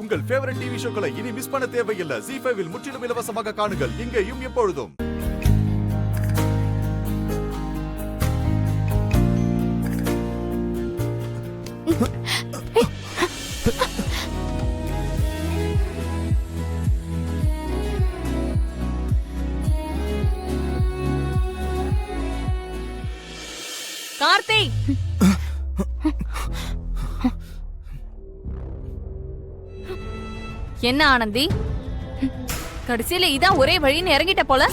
உங்கள் favourite TV ஷோக்களை இனி miss பண்ண தேவையில்லை. ZEE5 இல் முற்றிலும் இலவசமாக காணுங்கள். இங்கேயும் எப்பொழுதும். கார்த்தி, என்ன ஆனந்தி, கடைசியில இதான் ஒரே வழின்னு இறங்கிட்ட போல.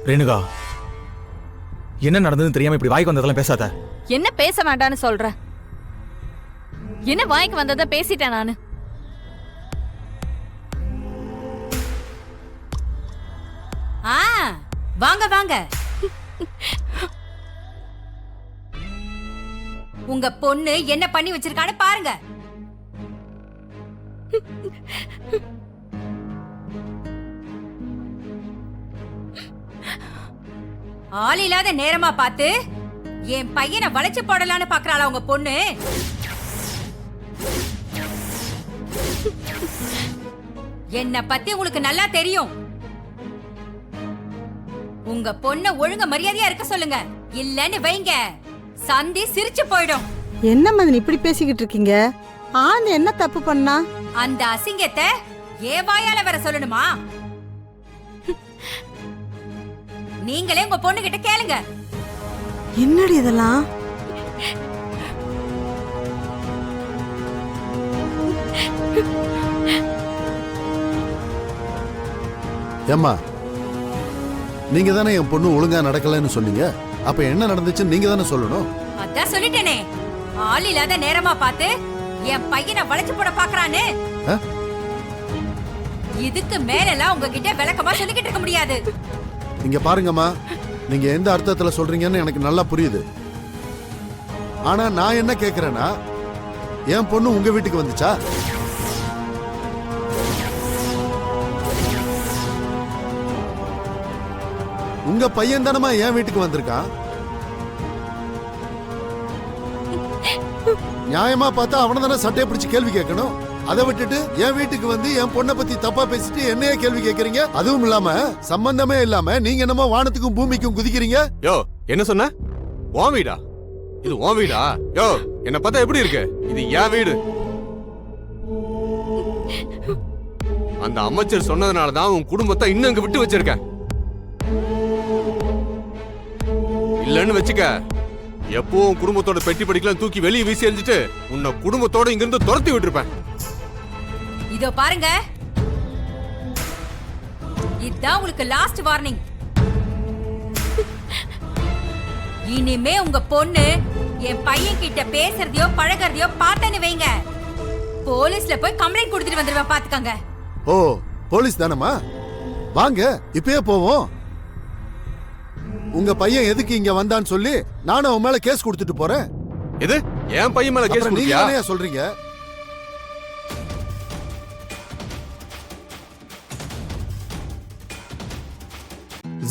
ரேணுகா, என்ன நடந்ததுன்னு தெரியாம இப்படி வாய்க்கு வந்ததெல்லாம் பேசாத. என்ன பேச வேண்டான்னு சொல்ற? என்ன வாய்க்கு வந்தத பேசிட்டேன் நானு. வாங்க வாங்க. உங்க பொண்ணு என்ன பண்ணி வச்சிருக்கான்னு பாருங்க. ஆள் இல்லாத நேரமா பார்த்து என் பையனை வளைச்சு போடலான்னு பாக்குறாளா உங்க பொண்ணு? என்ன பத்தி உங்களுக்கு நல்லா தெரியும். உங்க பொண்ண ஒழுங்க மரியாதையா இருக்க சொல்லுங்க, இல்லன்னு வைங்க சந்தி சிரிச்சு போயிடும். என்ன மதன் இப்படி பேசிக்கிட்டு இருக்கீங்க? ஆனந்த் என்ன தப்பு பண்ணா? அந்த அசிங்கத்தை வாயால வர சொல்லணுமா? நீங்களே உங்க பொண்ணு கிட்ட கேளுங்க. என்னடி இதெல்லாம்? ஏம்மா, நீங்க தானே என் பொண்ணு ஒழுங்கா நடக்கலன்னு சொன்னீங்க. அப்ப என்ன நடந்துச்சுன்னு நீங்க தானே சொல்லணும். அதான் சொல்லிட்டேனே, ஆள் இல்லாத நேரமா பார்த்து என் பையனை வளைச்சு போட பாக்குறான்னு. இதுக்கு மேலெல்லாம் உங்ககிட்ட விளக்கமா சொல்லிக்கிட்டு இருக்க முடியாது. இங்க பாருங்கம்மா, நீங்க எந்த அர்த்தத்துல சொல்றீங்கன்னு எனக்கு நல்லா புரியுது. ஆனா நான் என்ன கேக்குறேன்னா, என் பொண்ணு உங்க வீட்டுக்கு வந்துச்சா? உங்க பையன் தானமா என் வீட்டுக்கு வந்திருக்கான். நியாயமா பார்த்தா அவனை தானே சட்டையை பிடிச்சு கேள்வி கேட்கணும். அதை விட்டுட்டு என் வீட்டுக்கு வந்து என் பொண்ணை பத்தி தப்பா பேசிட்டு என்னையே கேள்வி கேட்கறீங்க. அதுவும் இல்லாம சம்பந்தமே இல்லாம நீங்க என்னமோ வானத்துக்கும் பூமிக்கும் குதிக்கிறீங்க. யோ, என்ன சொன்ன? உன் வீடா? இது உன் வீடா? யோ, என்ன பார்த்தா எப்படி இருக்கு? இது என் வீடு. அந்த அமைச்சர் சொன்னதுனால தான் உன் குடும்பத்தை இன்னும் இங்க விட்டு வச்சிருக்கேன். இல்லன்னு வச்சுக்க, எப்போ உன் குடும்பத்தோட பெட்டி படிக்கலாம் தூக்கி வெளியே வீசி எறிஞ்சிட்டு உன்னை குடும்பத்தோட இங்க இருந்து துரத்தி விட்டுருப்பேன். இதோ பாருங்க, இதுதான் உங்களுக்கு லாஸ்ட் வார்னிங். இனிமே உங்க பொண்ணு என் பையன் கிட்ட பேசுறதையோ பழகிறதையோ பார்த்தேன்னு வைங்க, போலீஸ்ல போய் கம்ப்ளைண்ட் கொடுத்துட்டு வந்துருவேன். பாத்துக்கங்க. ஓ, போலீஸ் தானமா? வாங்க இப்பயே போவோம். உங்க பையன் எதுக்கு இங்க வந்தான்னு சொல்லி நானும் அவன் மேல கேஸ் கொடுத்துட்டு போறேன். இது என் பையன் மேல கேஸ் நீங்க என்ன சொல்றீங்க?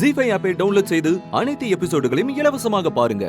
ZEE5 ஆப்பை டவுன்லோட் செய்து அனைத்து எபிசோடுகளையும் இலவசமாக பாருங்க.